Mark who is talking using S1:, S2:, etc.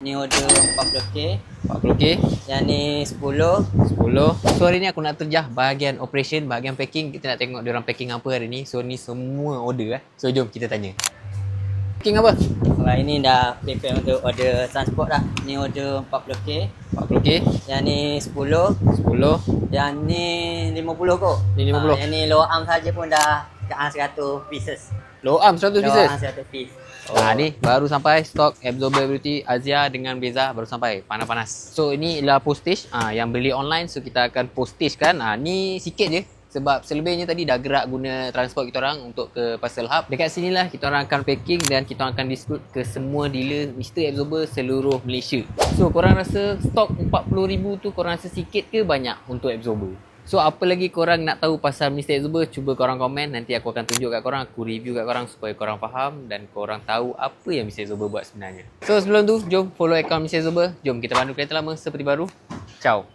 S1: Ni order 40k.
S2: 40k.
S1: Yang ni 10.
S2: 10. So hari ni aku nak terjah bahagian operation, bahagian packing. Kita nak tengok diorang packing apa hari ni. So ni semua order So jom kita tanya. Packing apa?
S1: Orang ini dah prepare untuk order transport dah. Ni order 40k.
S2: 40k.
S1: Yang ni 10.
S2: 10.
S1: Yang ni 50 kot.
S2: Ni 50.
S1: Yang ni lower arm saja pun dah 100 pieces.
S2: Low arm 100
S1: Lower
S2: pieces.
S1: arm 100 piece.
S2: Ni baru sampai stok Absorber Beauty Azia dengan Beza baru sampai, panas-panas. So ini adalah postage yang beli online, so kita akan postage kan. Ni sikit je sebab selebihnya tadi dah gerak guna transport kita orang untuk ke parcel hub. Dekat sinilah kita orang akan packing dan kita orang akan distribute ke semua dealer Mr. Absorber seluruh Malaysia. So korang rasa stok 40,000 tu korang rasa sikit ke banyak untuk Absorber? So apa lagi korang nak tahu pasal Mr. Absorber, cuba korang komen. Nanti aku akan tunjuk kat korang, aku review kat korang supaya korang faham dan korang tahu apa yang Mr. Absorber buat sebenarnya. So sebelum tu, jom follow akaun Mr. Absorber. Jom kita pandu kereta lama seperti baru. Ciao.